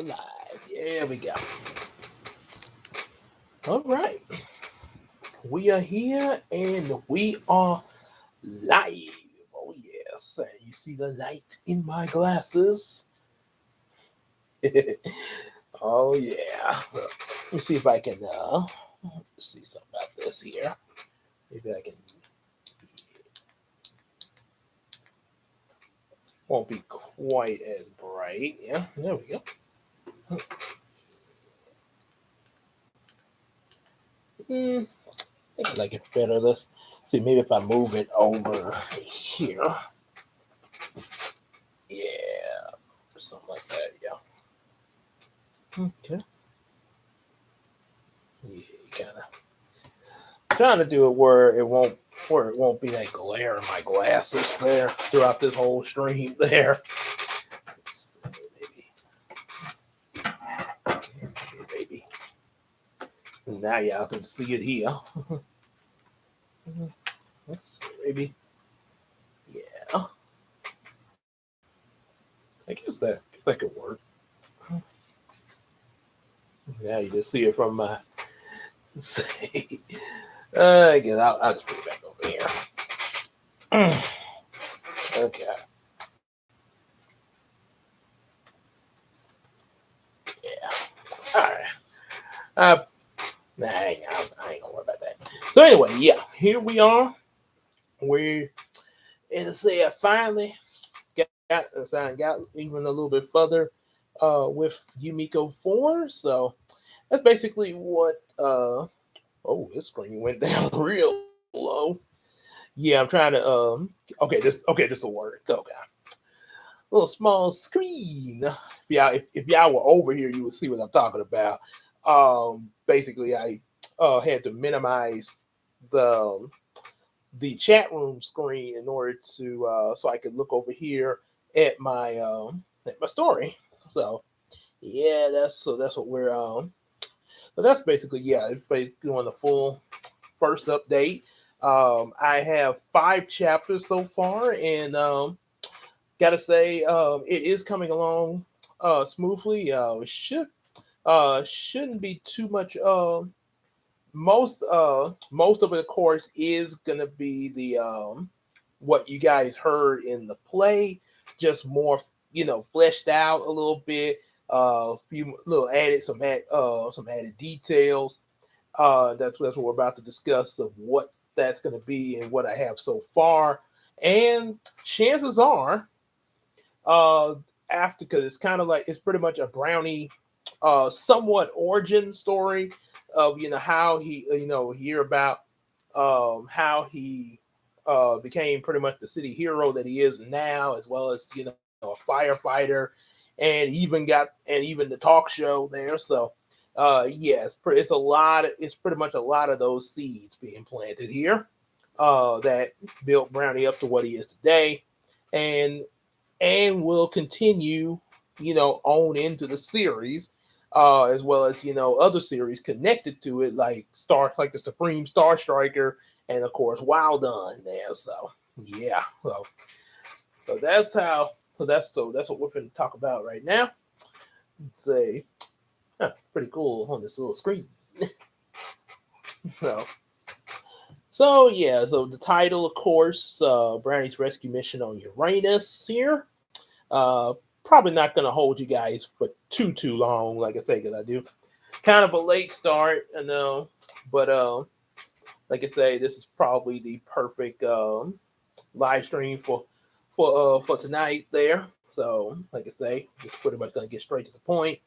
Live. There we go. All right. We are here and we are live. Oh, yes. And you see the light in my glasses. Oh, yeah. So, let me see if I can see something about this here. Maybe I can, won't be quite as bright. Yeah, there we go. Hmm, I think I like it better. Let's see, maybe if I move it over here. Yeah, or something like that. Yeah. Okay. Yeah, kind of trying to do it where it won't be that glare in my glasses there throughout this whole stream there. Let's see, maybe now y'all can see it here. Let's see, maybe yeah. I guess that could work. Now you just see it from my say. I guess I'll just put it back over here. Okay. Yeah. All right. Nah, I ain't gonna worry about that. So anyway, yeah, here we are. We and to say I finally got even a little bit further with Yumeko 4. So that's basically what oh, this screen went down real low. Yeah, I'm trying to okay, this will work. Okay. Little small screen. If y'all were over here, you would see what I'm talking about. Basically, I had to minimize the the chat room screen in order to so I could look over here at my story. So yeah, that's what we're so that's basically yeah, it's basically doing the full first update. I have 5 chapters so far, and gotta say it is coming along smoothly. Shouldn't be too much. Most of it, of course, is gonna be the what you guys heard in the play, just more fleshed out a little bit. A few little added some added details. That's what we're about to discuss of what that's gonna be and what I have so far. And chances are, uh, after because it's kind of like it's pretty much a brownie, somewhat origin story of how he hear about how he became pretty much the city hero that he is now, as well as a firefighter, and even the talk show there. So yeah, it's pretty much a lot of those seeds being planted here that built Brownie up to what he is today, and will continue, on into the series, as well as other series connected to it, like the Supreme Star Striker, and of course Wild On there. So yeah, so that's how. So that's what we're going to talk about right now. Say, pretty cool on this little screen. So so the title, of course, Brownie's rescue mission on Uranus here. Uh, Probably not going to hold you guys for too long, like I say, because I do kind of a late start, I know, but like I say, this is probably the perfect live stream for tonight there. So, like I say, just pretty much going to get straight to the point.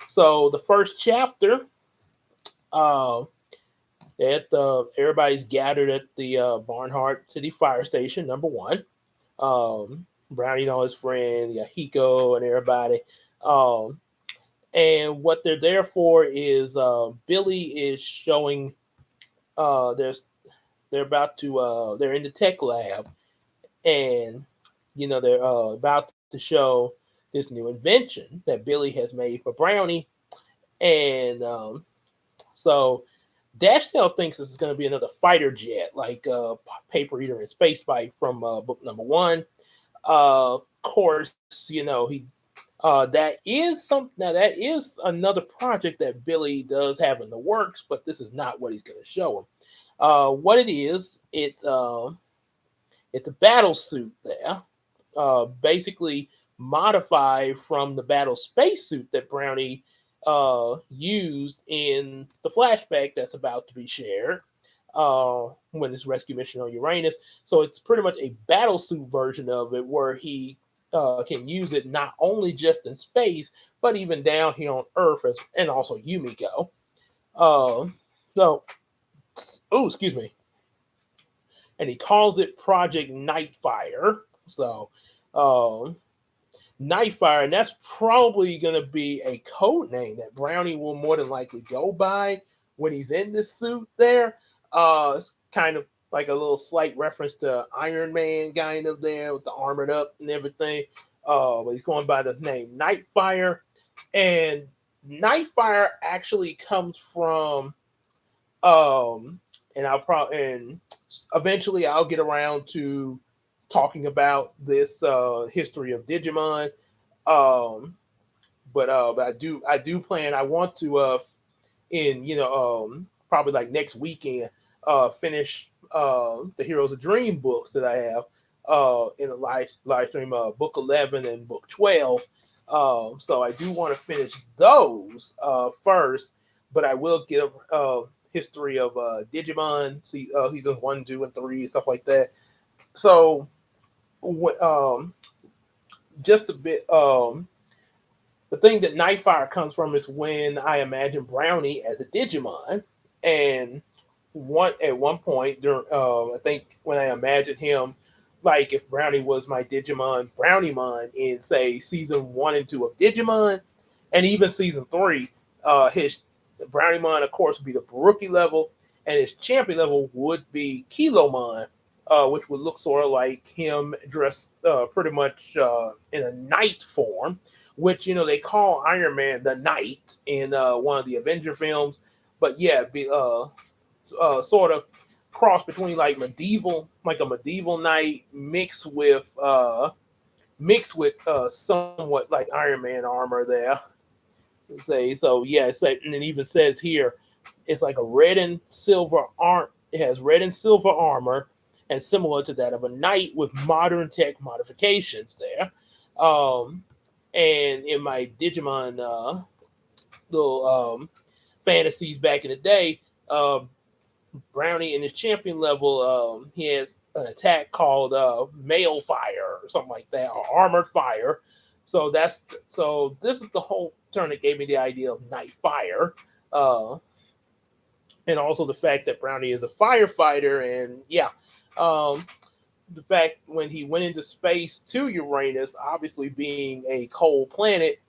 So, the first chapter, uh, everybody's gathered at the Barnhart City Fire Station, number one. Brownie and all his friends, Yahiko and everybody. Um, and what they're there for is Billy is showing there's they're about to they're in the tech lab, and they're about to show this new invention that Billy has made for Brownie, and so Dashdale thinks this is going to be another fighter jet like Paper Eater and Space Fight from book number one. Of course, That is another project that Billy does have in the works, but this is not what he's going to show him. What it is, it's a battle suit there, basically modified from the battle spacesuit that Brownie used in the flashback that's about to be shared when this rescue mission on Uranus. So it's pretty much a battle suit version of it where he can use it not only just in space, but even down here on Earth and also Yumiko. Uh, so, oh, excuse me. And he calls it Project Nightfire. So, um, Nightfire, and that's probably going to be a code name that Brownie will more than likely go by when he's in this suit there. It's kind of like a little slight reference to Iron Man, kind of there with the armored up and everything. But he's going by the name Nightfire, and Nightfire actually comes from um, and eventually I'll get around to talking about this history of Digimon. Um, but I do plan. I want to in probably like next weekend finish the Heroes of Dream books that I have in a live stream, book 11 and book 12. So I do want to finish those first, but I will get a history of Digimon seasons 1, 2, and 3, stuff like that. So just a bit. The thing that Nightfire comes from is when I imagine Brownie as a Digimon, and at one point during I think when I imagined him, like if Brownie was my Digimon Browniemon in say season 1 and 2 of Digimon, and even season 3, his Browniemon of course would be the rookie level, and his champion level would be Kilomon, which would look sort of like him dressed pretty much in a knight form, which they call Iron Man the Knight in one of the Avenger films. But yeah, sort of cross between like a medieval knight mixed with somewhat like Iron Man armor there. Say so, yeah. And it even says here, it's like a red and silver arm. It has red and silver armor, and similar to that of a knight with modern tech modifications there. Um, and in my Digimon little fantasies back in the day, Brownie in his champion level, he has an attack called Mail Fire or something like that, or Armored Fire. So this is the whole turn that gave me the idea of Night Fire, uh, and also the fact that Brownie is a firefighter, and yeah, um, the fact when he went into space to Uranus, obviously being a cold planet,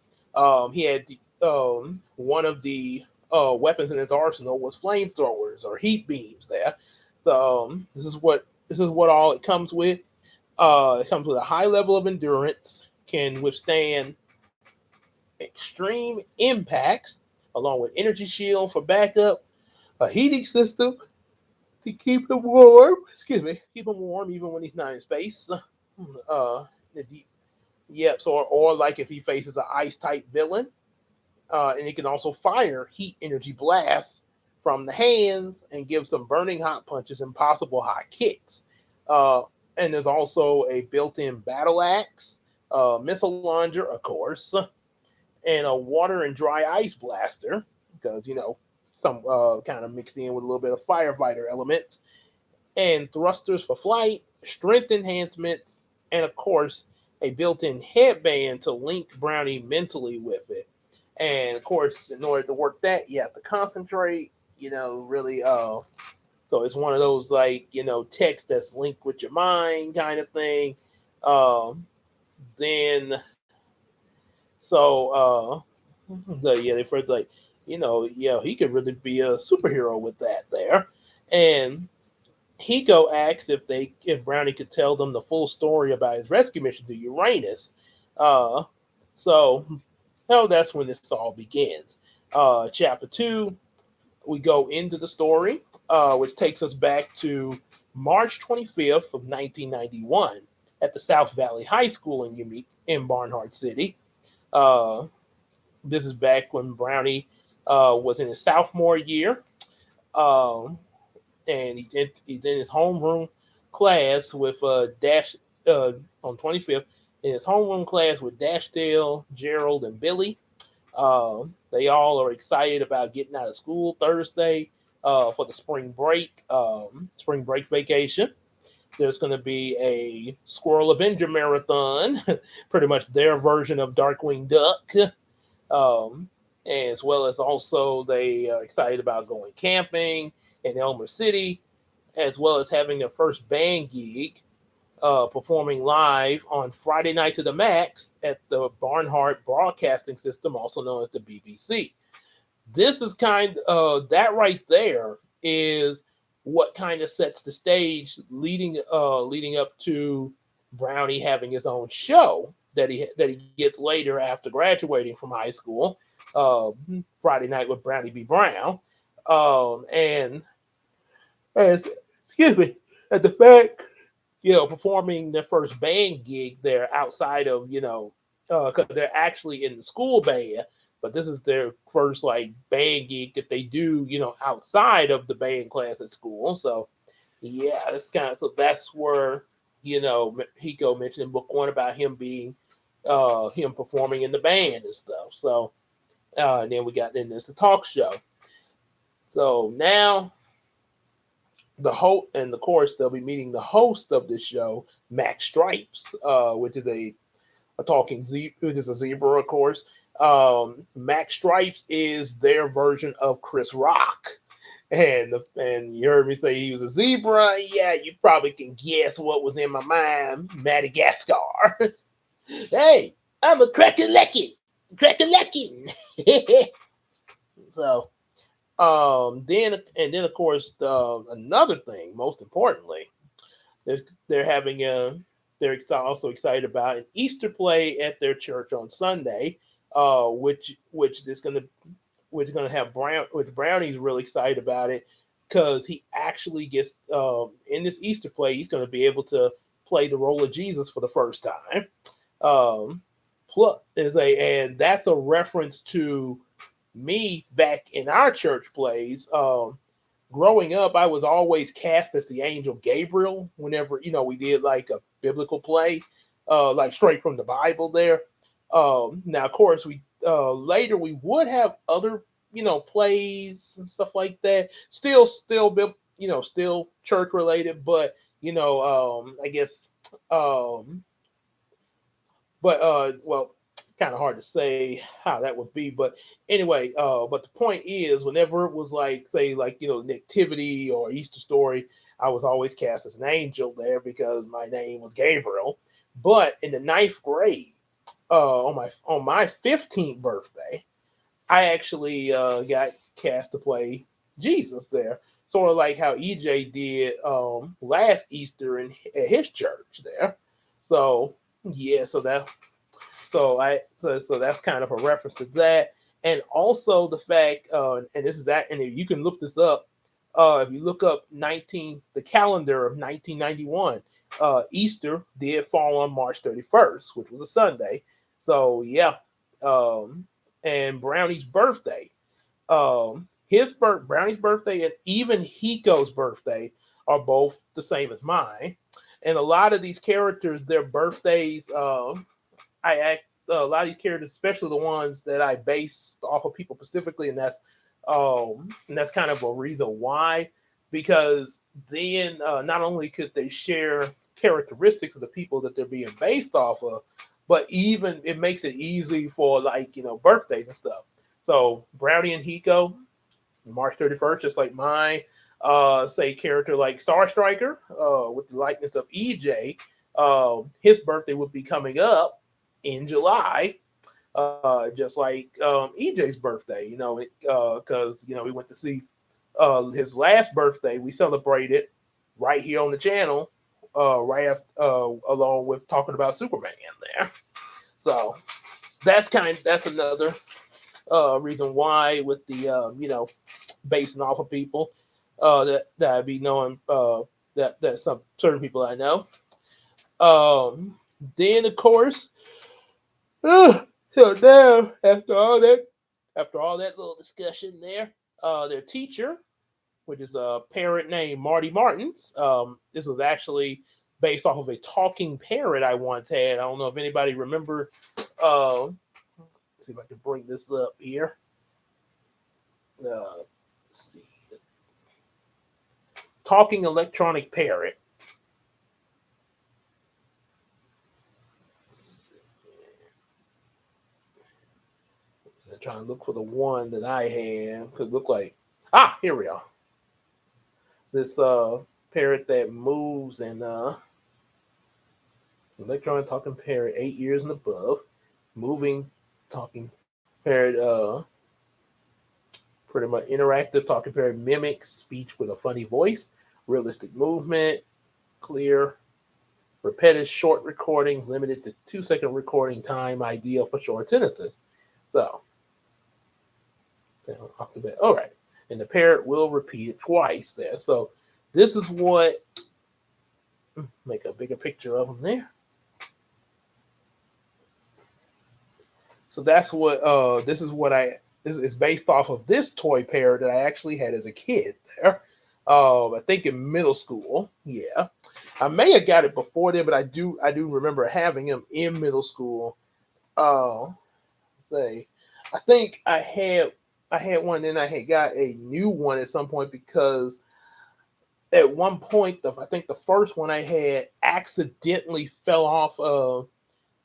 he had one of the weapons in his arsenal was flamethrowers or heat beams there. So this is what all it comes with. It comes with a high level of endurance, can withstand extreme impacts, along with energy shield for backup, a heating system to keep him warm. Excuse me, keep him warm even when he's not in space. Uh, yep. So, or like if he faces an ice type villain, and he can also fire heat energy blasts from the hands and give some burning hot punches and possible hot kicks. Uh, and there's also a built-in battle axe, missile launcher, of course, and a water and dry ice blaster because some kind of mixed in with a little bit of firefighter elements, and thrusters for flight, strength enhancements, and of course a built-in headband to link Brownie mentally with it. And of course, in order to work that, you have to concentrate. Really. So it's one of those like text that's linked with your mind kind of thing. Um, then they first like yeah, he could really be a superhero with that there. And Hiko asks if Brownie could tell them the full story about his rescue mission to Uranus. Uh, so that's when this all begins. Chapter 2, we go into the story, which takes us back to March 25th of 1991 at the South Valley High School in Barnhart City. Uh, this is back when Brownie was in his sophomore year. Um, and he's in his homeroom class with Dash on 25th in his homeroom class with Dashdale, Gerald, and Billy. They all are excited about getting out of school Thursday for the spring break vacation. There's going to be a Squirrel Avenger marathon, pretty much their version of Darkwing Duck, um, as well as also they are excited about going camping in Elmer City, as well as having their first band gig performing live on Friday Night to the Max at the Barnhart Broadcasting System, also known as the BBC. This is that right there is what kind of sets the stage leading up to Brownie having his own show that he gets later after graduating from high school, uh, Friday Night with Brownie B. Brown, and as excuse me, at the fact performing their first band gig there outside of, because they're actually in the school band, but this is their first like band gig that they do, outside of the band class at school. So yeah, so that's where, Hiko mentioned in book one about him being, him performing in the band and stuff. So, and then we got then there's the talk show. So now the host, and of course they'll be meeting the host of this show, Max Stripes, which is a which is a zebra, of course. Max Stripes is their version of Chris Rock, and you heard me say he was a zebra. Yeah, you probably can guess what was in my mind, Madagascar. Hey, I'm a crack a leckin. So then of course another thing, most importantly, they're, they're having a they're also excited about an Easter play at their church on Sunday, which is gonna have which Brownie's really excited about it because he actually gets in this Easter play he's gonna be able to play the role of Jesus for the first time. Um, plus and that's a reference to me back in our church plays. Growing up, I was always cast as the angel Gabriel whenever we did like a biblical play, like straight from the Bible. There. Now, of course, we later we would have other plays and stuff like that. Still church related, but I guess um, well, kind of hard to say how that would be, but anyway, but the point is, whenever it was like, say, like nativity or Easter story, I was always cast as an angel there because my name was Gabriel. But in the ninth grade, on my 15th birthday, I actually got cast to play Jesus there, sort of like how EJ did last Easter at his church there. So yeah, so that's kind of a reference to that, and also the fact, and this is that, and you can look this up. If you look up the calendar of 1991, Easter did fall on March 31st, which was a Sunday. So yeah, um, and Brownie's birthday, Brownie's birthday, and even Hiko's birthday are both the same as mine. And a lot of these characters, their birthdays, I act a lot of these characters, especially the ones that I base off of people specifically, and that's kind of a reason why, because then not only could they share characteristics of the people that they're being based off of, but even it makes it easy for like birthdays and stuff. So Brownie and Hiko, March 31st, just like mine. Say character like Star Striker, with the likeness of EJ, his birthday would be coming up in July, just like EJ's birthday. Because we went to see his last birthday. We celebrated right here on the channel, right after, along with talking about Superman there. So that's another reason why with the basing off of people that I be knowing, that some certain people I know. Then of course, So now, after all that little discussion there, their teacher, which is a parrot named Marty Martins. This was actually based off of a talking parrot I once had. I don't know if anybody remember. Let's see if I can bring this up here. Let's see, talking electronic parrot. So I'm trying to look for the one that I have. Could look like here we are. This parrot that moves and electronic talking parrot, 8 years and above, moving talking parrot. Pretty much interactive talking parrot mimics speech with a funny voice, realistic movement, clear, repetitive short recording, limited to 2 second recording time, ideal for short sentences. So, off the bat. All right. And the parrot will repeat it twice there. So, this is what, make a bigger picture of them there. So, that's what, this is based off of this toy parrot that I actually had as a kid there. I think in middle school. Yeah, I may have got it before then, but I do remember having him in middle school. Uh, say, I think I had one, then I had got a new one at some point because at one point I think the first one I had accidentally fell off.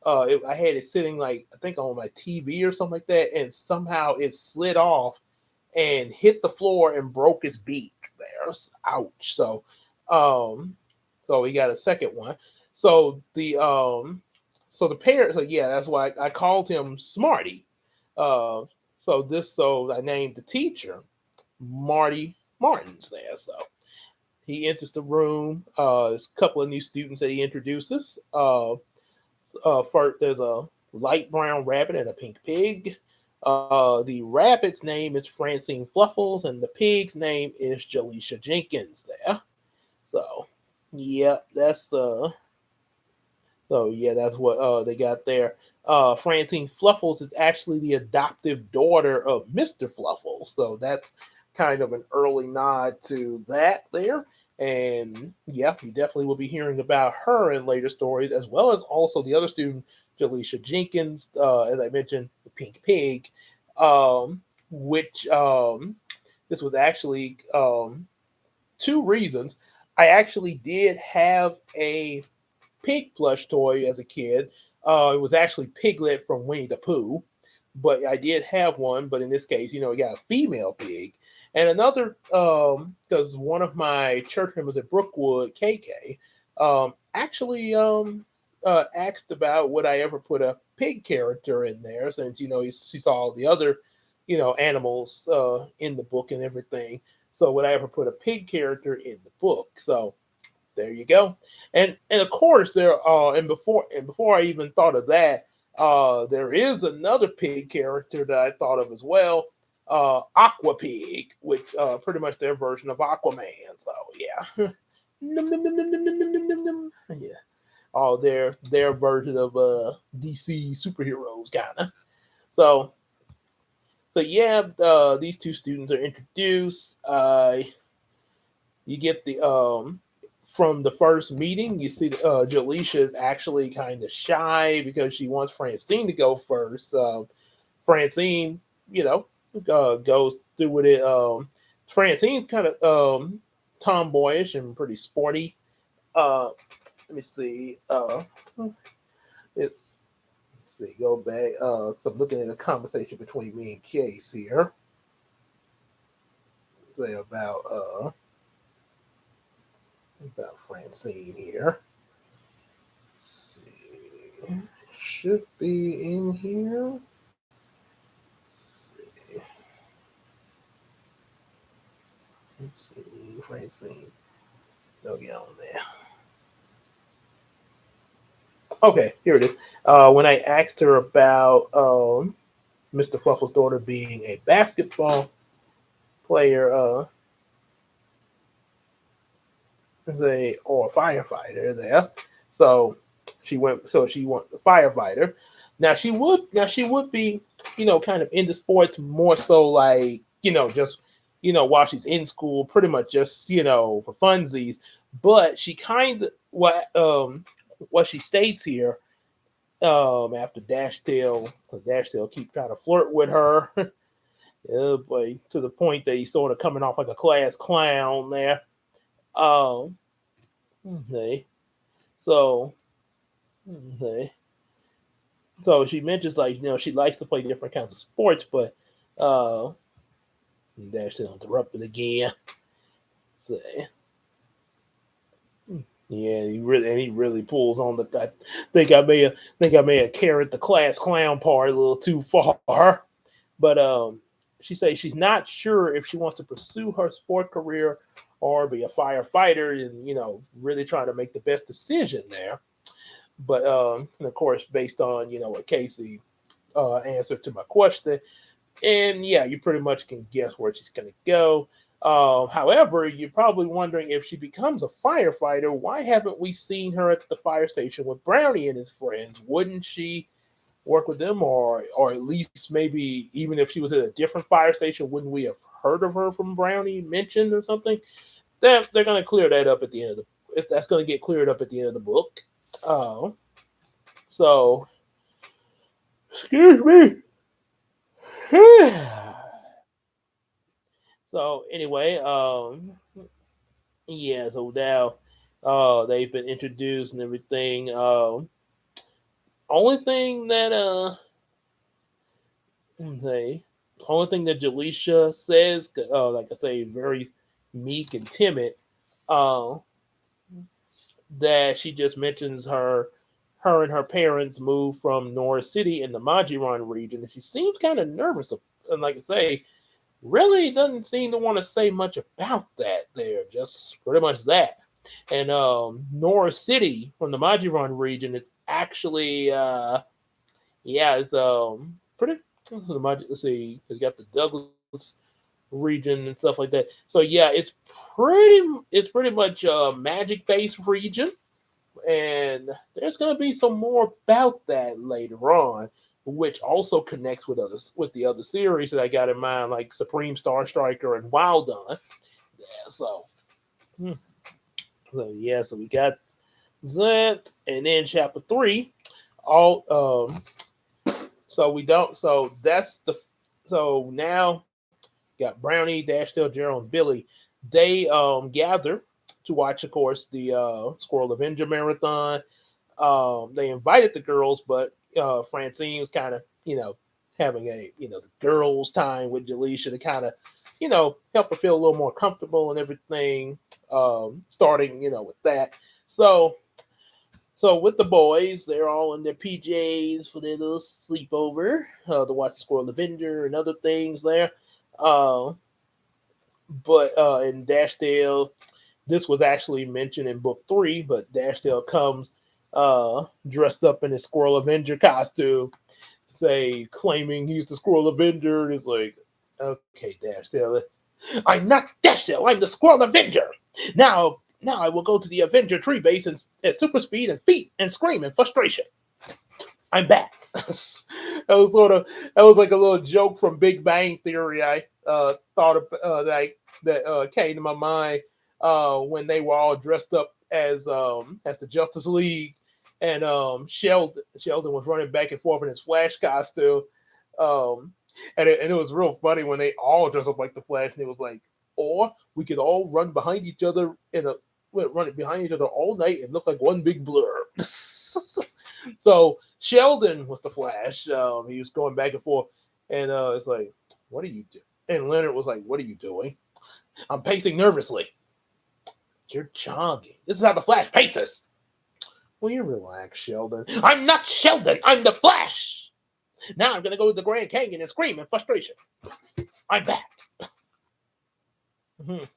I had it sitting like I think on my TV or something like that, and somehow it slid off and hit the floor and broke his beak there. Ouch. Um, so we got a second one. So the parent, so yeah, that's why I called him Smarty. Uh, so I named the teacher Marty Martins there. So he enters the room. There's a couple of new students that he introduces. First, there's a light brown rabbit and a pink pig. The rabbit's name is Francine Fluffles, and the pig's name is Jaleisha Jenkins. There, so yeah, that's what they got there. Francine Fluffles is actually the adoptive daughter of Mr. Fluffles, so that's kind of an early nod to that there. And yeah, you definitely will be hearing about her in later stories, as well as also the other student, Jaleisha Jenkins, as I mentioned, the Pink Pig, which this was actually two reasons. I actually did have a pig plush toy as a kid. It was actually Piglet from Winnie the Pooh, but I did have one. But in this case, you got a female pig. And another, because one of my church members at Brookwood, KK, actually asked about would I ever put a pig character in there, since she saw all the other, animals in the book and everything. So would I ever put a pig character in the book? So there you go. And of course there and before I even thought of that, there is another pig character that I thought of as well, Aqua Pig, which pretty much their version of Aquaman. So yeah. Num, num, num, num, num, num, num, num, num. Yeah. Oh, their version of DC superheroes kinda. So yeah, these two students are introduced. You get the from the first meeting, you see Jaleisha is actually kind of shy because she wants Francine to go first. Francine, you know, goes through with it. Francine's kind of tomboyish and pretty sporty. Let me see. Let's see. Go back. So I'm looking at a conversation between me and Case here. Say about Francine here. Let's see. Should be in here. Let's see. Francine. They'll get on there. Okay, here it is. When I asked her about Mr. Fluffle's daughter being a basketball player, or a firefighter there. So she went the firefighter. Now she would be, kind of into sports more so like, just while she's in school, pretty much just for funsies. But she kind of what she states here, after Dashtail, because Dashtail keep trying to flirt with her. Oh boy, to the point that he's sort of coming off like a class clown there. Um, okay. So, okay. So she mentions like she likes to play different kinds of sports, but uh, Dash interrupted again. So, yeah, he really pulls on the. I think I may have carried the class clown part a little too far, but she says she's not sure if she wants to pursue her sport career or be a firefighter, and really trying to make the best decision there. But and of course, based on what Casey answered to my question, and yeah, you pretty much can guess where she's going to go. However, you're probably wondering if she becomes a firefighter, why haven't we seen her at the fire station with Brownie and his friends? Wouldn't she work with them, or at least maybe even if she was at a different fire station, wouldn't we have heard of her from Brownie mentioned or something? They're going to clear that up at the end of the. If that's going to get cleared up at the end of the book. Uh, so, excuse me. So anyway, yeah. So now, they've been introduced and everything. Only thing that they, only thing that Jaleisha says, like I say, very meek and timid. Uh, that she just mentions her and her parents moved from Norris City in the Majiran region, and she seems kind of nervous. And like I say, really doesn't seem to want to say much about that there. Just pretty much that. And Norris City from the Majiran region, it's actually yeah, it's pretty. Let's see, it's got the Douglas region and stuff like that. So yeah, it's pretty much a magic based region, and there's going to be some more about that later on, which also connects with the other series that I got in mind, like Supreme Star Striker and Wild On. Yeah, hmm, so we got that, and then chapter three. All so we don't. So that's the. So now got Brownie, Dashdale, Gerald, and Billy. They gather to watch, of course, the Squirrel Avenger marathon. They invited the girls, but Francine was kind of, having the girls' time with Jaleisha to kind of, help her feel a little more comfortable and everything. Starting, with that. So, so with the boys, they're all in their PJs for their little sleepover to watch Squirrel Avenger and other things there. Uh, but in Dashdale, this was actually mentioned in book three, but Dashdale comes dressed up in his Squirrel Avenger costume, say claiming he's the Squirrel Avenger, and it's like, okay, Dashdale, I'm not Dashdale, I'm the Squirrel Avenger. Now I will go to the Avenger tree base and at super speed and feet and scream in frustration. I'm back. That was like a little joke from Big Bang Theory. I thought of that came to my mind when they were all dressed up as the Justice League, and Sheldon was running back and forth in his Flash costume, um, and it was real funny when they all dressed up like the Flash, and it was like, or we could all run behind each other running behind each other all night and look like one big blur. So Sheldon was the Flash. He was going back and forth, and it's like, "What are you doing?" And Leonard was like, "What are you doing?" I'm pacing nervously. You're jogging. This is how the Flash paces. Will you relax, Sheldon? I'm not Sheldon. I'm the Flash. Now I'm gonna go to the Grand Canyon and scream in frustration. I'm back. Mhm.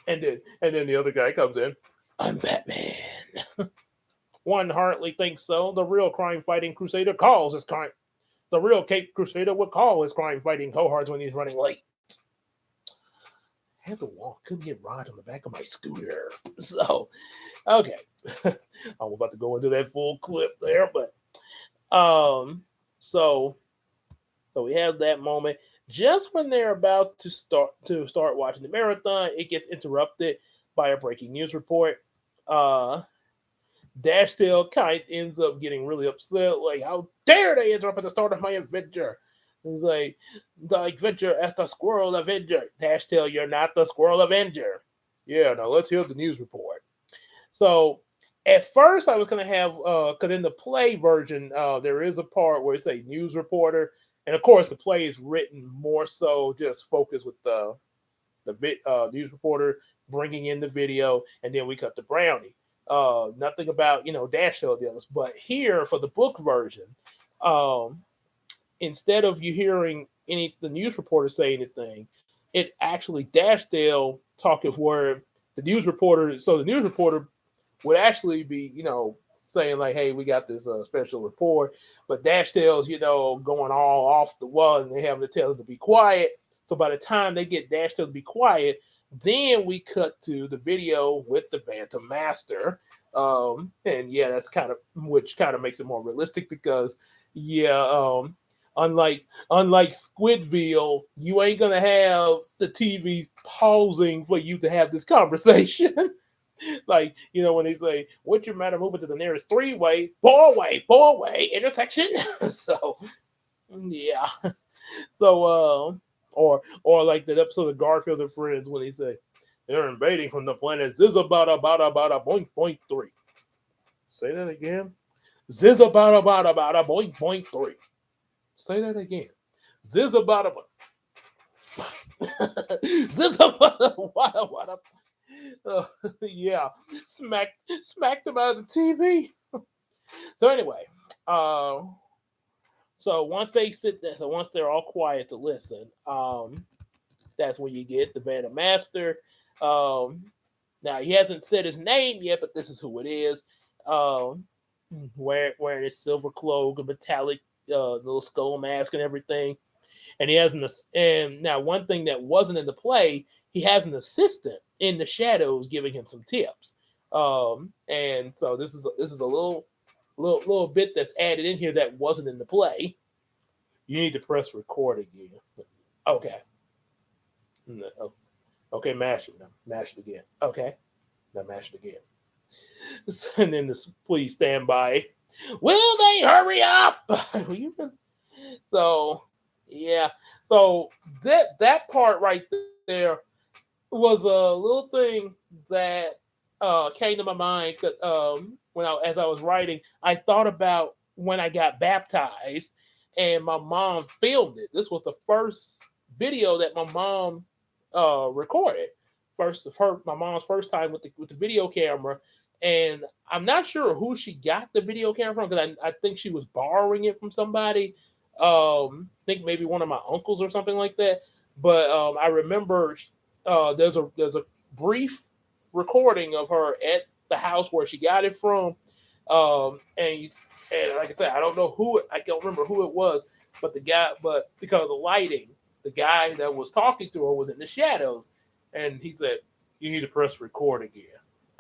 And then the other guy comes in. I'm Batman. One hardly thinks so. The real crime fighting crusader calls his crime. The real Cape Crusader would call his crime fighting cohorts when he's running late. I had to walk, couldn't get ride on the back of my scooter. So, okay. I'm about to go into that full clip there, but Um, so so we have that moment. Just when they're about to start watching the marathon, it gets interrupted by a breaking news report. Uh, Dashtail kind of ends up getting really upset, like, how dare they interrupt at the start of my adventure? He's like, the adventure as the Squirrel Avenger. Dashtail, you're not the Squirrel Avenger. Yeah, now let's hear the news report. So at first I was gonna have because in the play version there is a part where it's a news reporter, and of course the play is written more so just focused with the news reporter bringing in the video, and then we cut to Brownie. Nothing about Dash Show deals, but here for the book version, um, instead of you hearing any the news reporter say anything, it actually Dashdale talking where the news reporter. So the news reporter would actually be, saying like, "Hey, we got this special report," but Dashdale's, going all off the wall, and they have to tell them to be quiet. So by the time they get Dashdale to be quiet, then we cut to the video with the Phantom Master, and yeah, that's kind of which kind of makes it more realistic because, yeah, unlike Squidville, you ain't gonna have the TV pausing for you to have this conversation. Like, when they say, "What's your matter moving to the nearest three-way, four-way intersection?" So, yeah. So, or like that episode of Garfield and Friends when they say, "They're invading from the planet Zizabada Bada Bada Boink Boink 3." Say that again. Zizabada Bada Bada Boink Boink 3. Say that again. Zizabada Zizabada Wada Wada. Uh, yeah, smacked them out of the TV. So anyway, uh, so once they sit there, so once they're all quiet to listen, that's when you get the Vanna Master. Um, Now he hasn't said his name yet, but this is who it is. Um, wearing his silver cloak, a metallic little skull mask, and everything. And he has and now one thing that wasn't in the play, he has an assistant in the shadows giving him some tips. And so this is a little bit that's added in here that wasn't in the play. You need to press record again. Okay. No, okay, mash it now. Mash it again. Okay. Now mash it again. And then this, please stand by. Will they hurry up? So yeah. So that part right there was a little thing that came to my mind as I was writing. I thought about when I got baptized, and my mom filmed it. This was the first video that my mom recorded. My mom's first time with the video camera, and I'm not sure who she got the video camera from because I think she was borrowing it from somebody. I think maybe one of my uncles or something like that. But I remember there's a brief recording of her at the house where she got it from, and like I said, I don't know I can't remember who it was, but because of the lighting, the guy that was talking to her was in the shadows, and he said, "You need to press record again."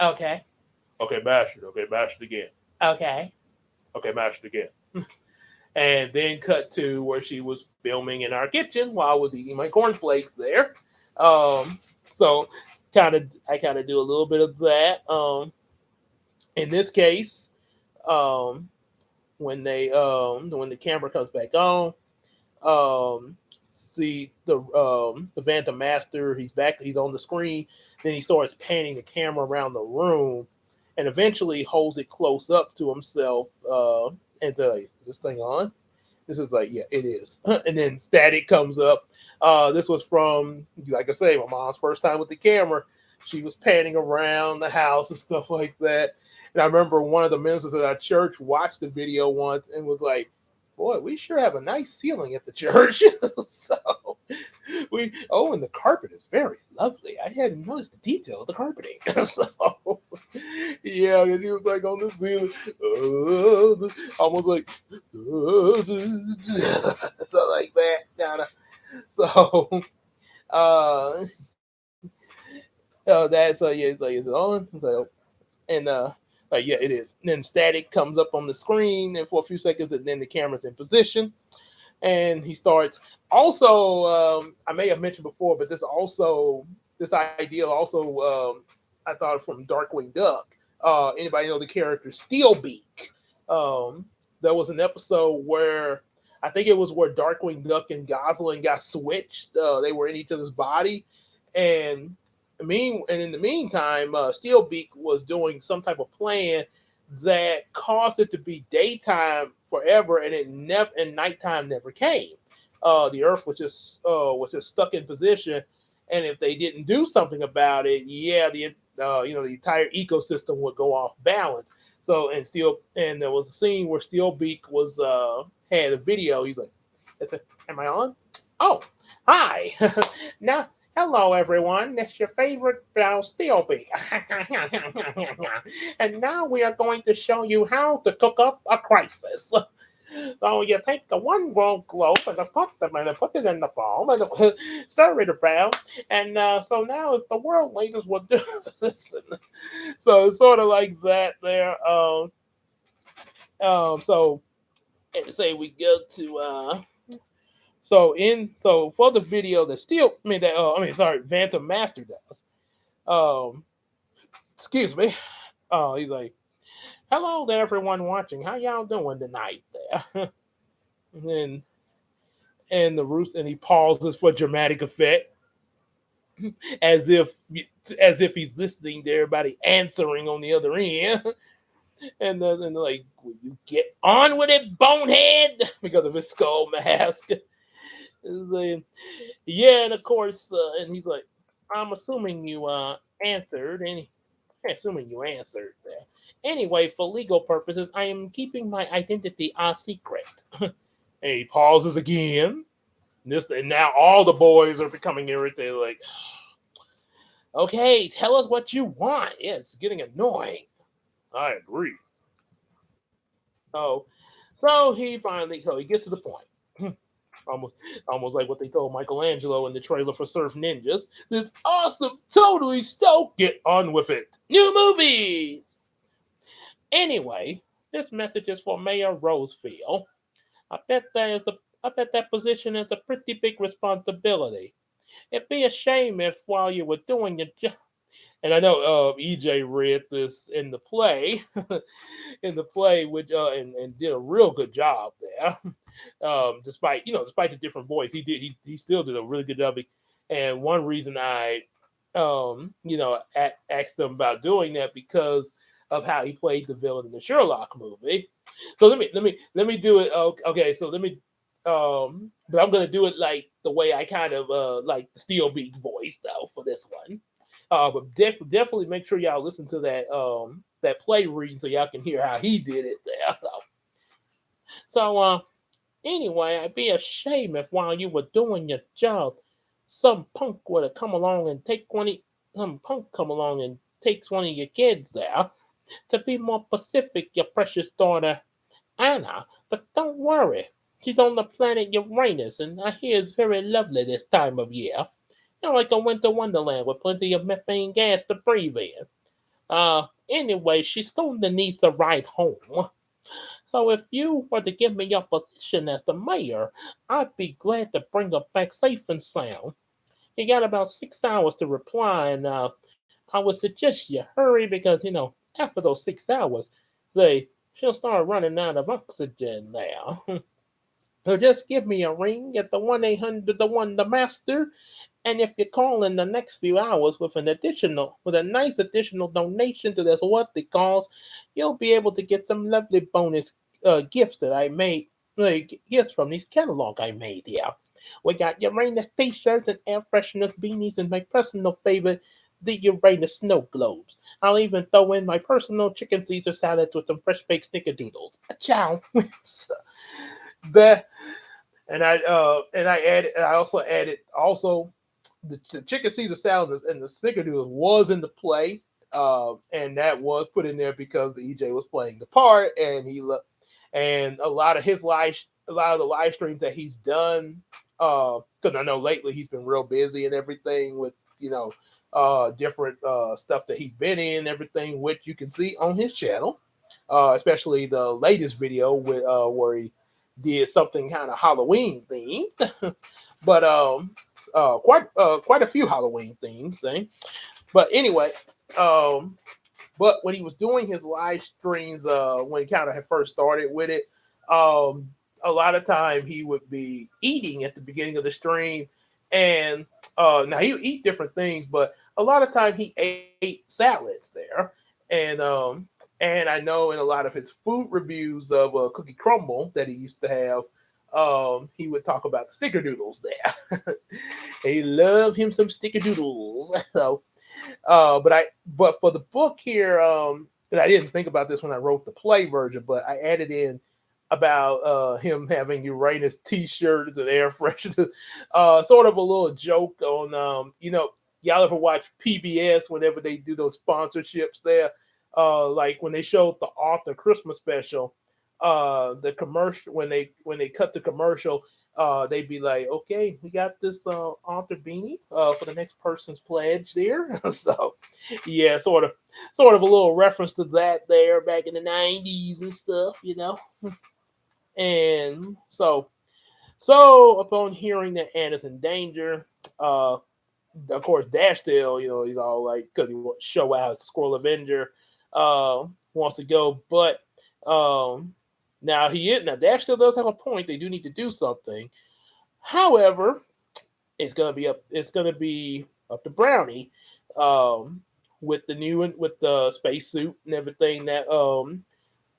Okay. Okay, mash it. Okay, mash it again. Okay. Okay, mash it again. And then cut to where she was filming in our kitchen while I was eating my cornflakes there. Um, so I kind of do a little bit of that. In this case, um, when the camera comes back on, um, see the Vanta Master. He's back. He's on the screen. Then he starts panning the camera around the room, and eventually holds it close up to himself. And is this thing on? This is like, yeah, it is. And then static comes up. This was from, like I say, my mom's first time with the camera. She was panning around the house and stuff like that. And I remember one of the ministers at our church watched the video once and was like, "Boy, we sure have a nice ceiling at the church." So and the carpet is very lovely. I hadn't noticed the detail of the carpeting. So yeah, and he was like on the ceiling, almost like so like that kind of. So uh, that's yeah, it's like, is it on? So and Yeah, it is. And then static comes up on the screen, and for a few seconds, and then the camera's in position, and he starts. Also, I may have mentioned before, but this idea also I thought from Darkwing Duck. Anybody know the character Steelbeak? Um, there was an episode where I think it was where Darkwing Duck and Gosling got switched. They were in each other's body, and and in the meantime, Steelbeak was doing some type of plan that caused it to be daytime forever, and it never and nighttime never came. The Earth was just stuck in position, and if they didn't do something about it, yeah, the entire ecosystem would go off balance. And there was a scene where Steelbeak was had a video. He's like, "Am I on? Oh, hi. Now, hello everyone. It's your favorite Steelbeak, and now we are going to show you how to cook up a crisis." So you take the one gold globe and put it in the bowl and stir it around. And so now if the world leaders would do this, so it's sort of like that there. So say we go to so for the video that still sorry, Vanta Master does. Um, excuse me. He's like, "Hello there, everyone watching. How y'all doing tonight?" There, and and he pauses for dramatic effect, as if as if he's listening to everybody answering on the other end. And they're like, "Will you get on with it, bonehead?" because of his skull mask. Like, yeah, and of course, and he's like, "I'm assuming you answered, and assuming you answered that. Anyway, for legal purposes, I am keeping my identity a secret." And he pauses again. And now all the boys are becoming irritated. Like, "Okay, tell us what you want." Yeah, it's getting annoying. I agree. Oh, so he gets to the point. almost almost like what they told Michelangelo in the trailer for Surf Ninjas. This awesome, totally stoked. Get on with it. New movies. Anyway, this message is for Mayor Rosefield. I bet that position is a pretty big responsibility. It'd be a shame if while you were doing your job. And I know EJ read this in the play, which and did a real good job there. Despite the different voice, he still did a really good job. And one reason I asked them about doing that because of how he played the villain in the Sherlock movie. So let me do it. Okay, so but I'm gonna do it like the way I kind of like the Steel Beak voice though for this one. But definitely make sure y'all listen to that play reading so y'all can hear how he did it there. So anyway, I'd be ashamed if while you were doing your job, some punk would have come along and some punk come along and takes one of your kids there. To be more specific, your precious daughter Anna. But don't worry, she's on the planet Uranus, and I hear it's very lovely this time of year. Like a winter wonderland with plenty of methane gas to breathe in. Anyway, she still needs a ride home. So if you were to give me your position as the mayor, I'd be glad to bring her back safe and sound. You got about 6 hours to reply, and I would suggest you hurry because, after those 6 hours, she'll start running out of oxygen now. So just give me a ring at the 1-800 the one the master, and if you call in the next few hours with a nice additional donation to this what they calls, you'll be able to get some lovely bonus gifts that I made, like gifts from these catalog I made here. We got Uranus t-shirts and air fresheners, beanies, and my personal favorite, the Uranus snow globes. I'll even throw in my personal chicken Caesar salad with some fresh baked snickerdoodles. Ciao. the I also added the chicken Caesar salad and the snickerdoodle was in the play, and that was put in there because EJ was playing the part, and and a lot of the live streams that he's done, because I know lately he's been real busy and everything with different stuff that he's been in, everything which you can see on his channel, especially the latest video with where he did something kind of Halloween themed, but quite a few Halloween themes thing. But anyway, um, but when he was doing his live streams, when he kind of had first started with it, um, a lot of time he would be eating at the beginning of the stream, and now he would eat different things, but a lot of time he ate salads there, and I know in a lot of his food reviews of Cookie Crumble that he used to have, he would talk about the stickerdoodles there. He loved him some stickerdoodles. So but for the book here, and I didn't think about this when I wrote the play version, but I added in about him having Uranus T-shirts and air fresheners, sort of a little joke on, y'all ever watch PBS whenever they do those sponsorships there, like when they showed the author Christmas special, the commercial when they cut the commercial, they'd be like, okay, we got this author beanie for the next person's pledge there. So yeah, sort of a little reference to that there back in the 90s and stuff. And so upon hearing that Anna's in danger, of course Dashdale, he's all like, because he wants to show out as Squirrel Avenger, wants to go, but um now Dashdale does have a point. They do need to do something. However, it's gonna be up to Brownie, um, with the spacesuit and everything that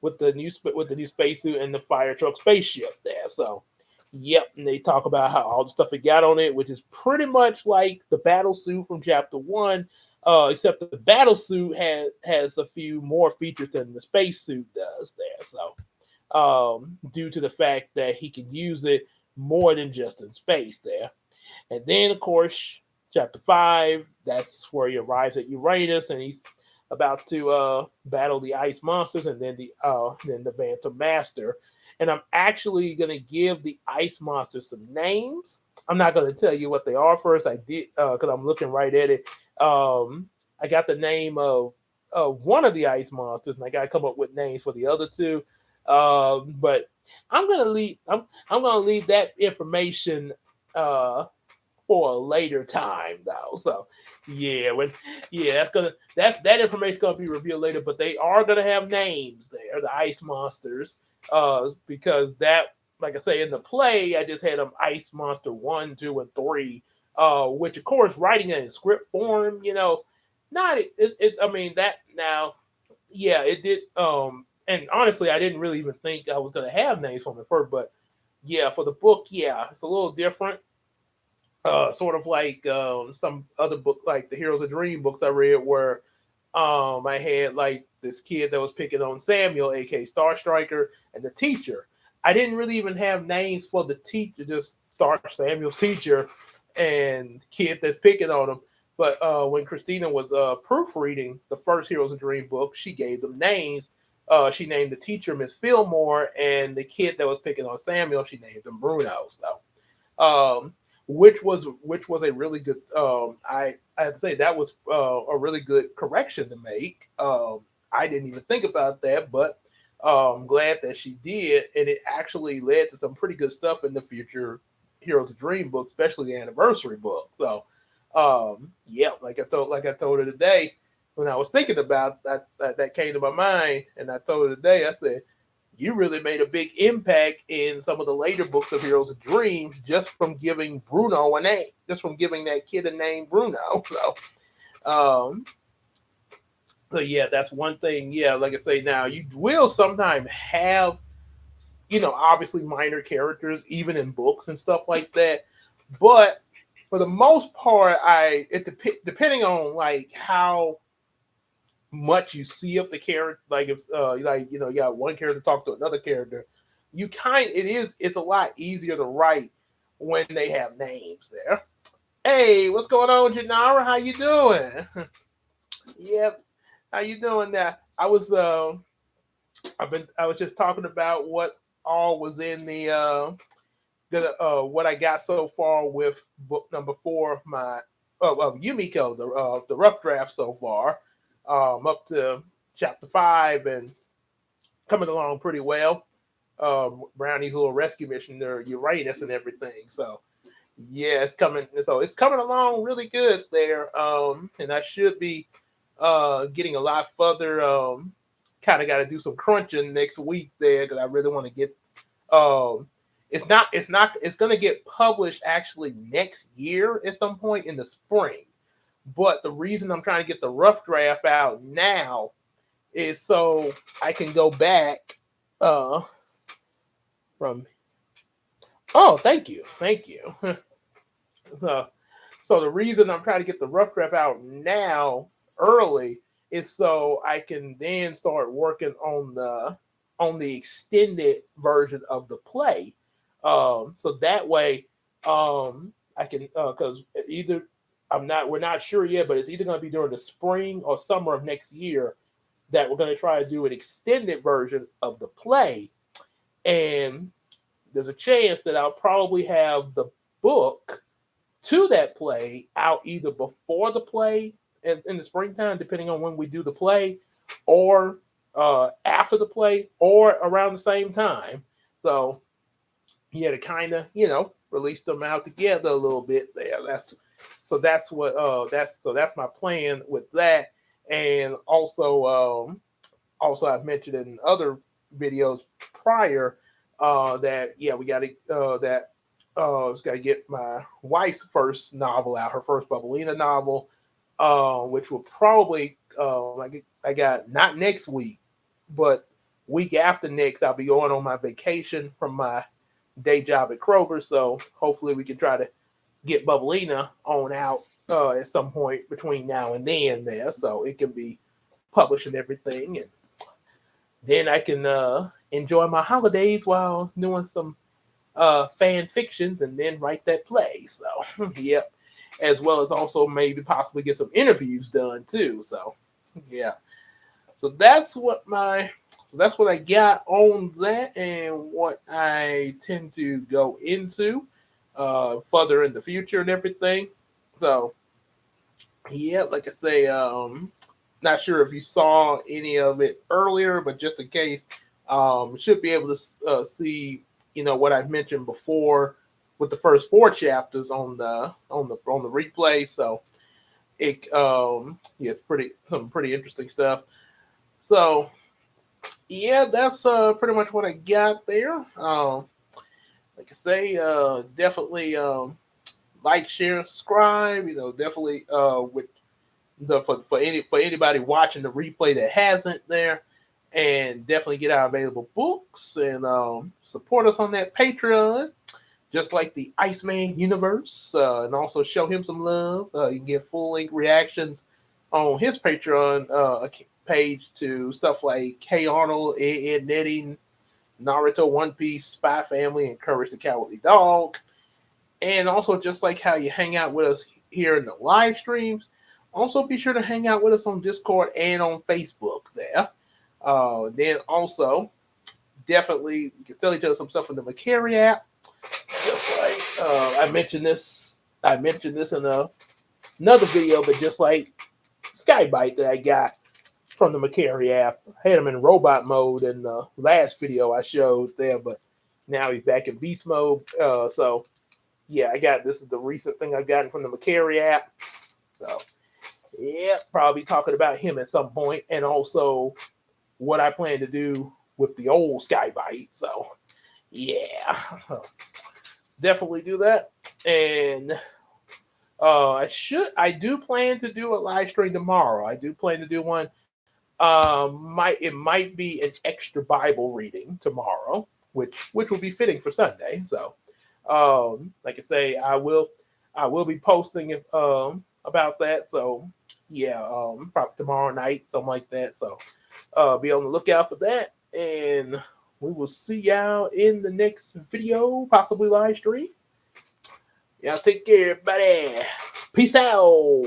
with the new spacesuit and the fire truck spaceship there. So, yep, and they talk about how all the stuff it got on it, which is pretty much like the battle suit from Chapter One, except the battle suit has a few more features than the spacesuit does there. So, due to the fact that he can use it more than just in space there. And then, of course, chapter 5, that's where he arrives at Uranus and he's about to battle the ice monsters and then the Bantam Master. And I'm actually going to give the ice monsters some names. I'm not going to tell you what they are first. I did, because I'm looking right at it. I got the name of one of the ice monsters, and I got to come up with names for the other two. But I'm gonna leave that information uh, for a later time though. So yeah, that information gonna be revealed later. But they are gonna have names there, the ice monsters, because that, like I say, in the play, I just had them Ice Monster 1, 2, and 3, which of course writing it in script form, not I mean that now, yeah, it did. And honestly, I didn't really even think I was gonna have names for them at first, but yeah, for the book, yeah, it's a little different. Sort of like some other book, like the Heroes of Dream books I read, where I had like this kid that was picking on Samuel, aka Star Striker, and the teacher. I didn't really even have names for the teacher, just Star Samuel's teacher and kid that's picking on him. But when Christina was proofreading the first Heroes of Dream book, she gave them names. She named the teacher Miss Fillmore, and the kid that was picking on Samuel, she named him Bruno. So, which was a really good. I have to say that was a really good correction to make. I didn't even think about that, but I'm glad that she did, and it actually led to some pretty good stuff in the future Heroes of Dream book, especially the anniversary book. So, yeah, like I told her today when I was thinking about that came to my mind, and I told her today, I said, you really made a big impact in some of the later books of Heroes of Dreams just from giving Bruno a name, just from giving that kid a name Bruno. Um, so yeah, that's one thing. Yeah, like I say, now you will sometimes have, obviously minor characters even in books and stuff like that, but for the most part, depending on like how much you see of the character, like if you got one character talk to another character, it's a lot easier to write when they have names there. Hey, what's going on, Janara? How you doing? Yep, how you doing now? I was just talking about what all was in what I got so far with book number 4, my of Yumeko, the rough draft so far, up to chapter 5 and coming along pretty well. Brownny's little rescue mission, their Uranus and everything. So yeah, it's coming. So it's coming along really good there. And I should be getting a lot further. Kind of got to do some crunching next week there because I really want to get. Um, it's not. It's not. It's going to get published actually next year at some point in the spring. But the reason I'm trying to get the rough draft out now is so I can go back uh, from. Oh, thank you. Uh, So the reason I'm trying to get the rough draft out now early is so I can then start working on the extended version of the play. So that way I can because either we're not sure yet, but it's either going to be during the spring or summer of next year that we're going to try to do an extended version of the play, and there's a chance that I'll probably have the book to that play out either before the play in the springtime, depending on when we do the play, or after the play, or around the same time. So yeah, to kind of release them out together a little bit there. That's what that's my plan with that, and also I've mentioned in other videos prior that yeah we got to that just got to get my wife's first novel out, her first Bubblina novel, which will probably I got not next week, but week after next. I'll be going on my vacation from my day job at Kroger, so hopefully we can try to get Bubblina on out at some point between now and then there, so it can be published and everything, and then I can enjoy my holidays while doing some fan fictions and then write that play. So, yep. As well as also maybe possibly get some interviews done too. So, yeah. So that's what I got on that and what I tend to go into further in the future and everything. So, yeah, like I say, not sure if you saw any of it earlier, but just in case, should be able to see what I've mentioned before with the first 4 chapters on the replay. So yeah, it's some pretty interesting stuff. So yeah, that's pretty much what I got there. Like I say, definitely like, share, and subscribe. Definitely with for anybody watching the replay that hasn't there, and definitely get our available books and support us on that Patreon, just like the Iceman Universe, and also show him some love. You can get full length reactions on his Patreon page to stuff like Hey Arnold, Ed Netting, Naruto, One Piece, Spy Family, and Courage the Cowardly Dog. And also, just like how you hang out with us here in the live streams, also be sure to hang out with us on Discord and on Facebook there. Then also, definitely, you can tell each other some stuff in the Macari app. Just like I mentioned this in another video, but just like Skybite that I got from the Macari app, I had him in robot mode in the last video I showed there, but now he's back in beast mode. So yeah, this is the recent thing I've gotten from the Macari app. So yeah, probably talking about him at some point, and also what I plan to do with the old Skybite. So yeah, definitely do that. And I do plan to do a live stream tomorrow. I do plan to do one. It might be an extra Bible reading tomorrow, which will be fitting for Sunday. So like I say, I will be posting about that. So yeah, probably tomorrow night, something like that. So be on the lookout for that, and we will see y'all in the next video, possibly live stream. Y'all take care, everybody. Peace out.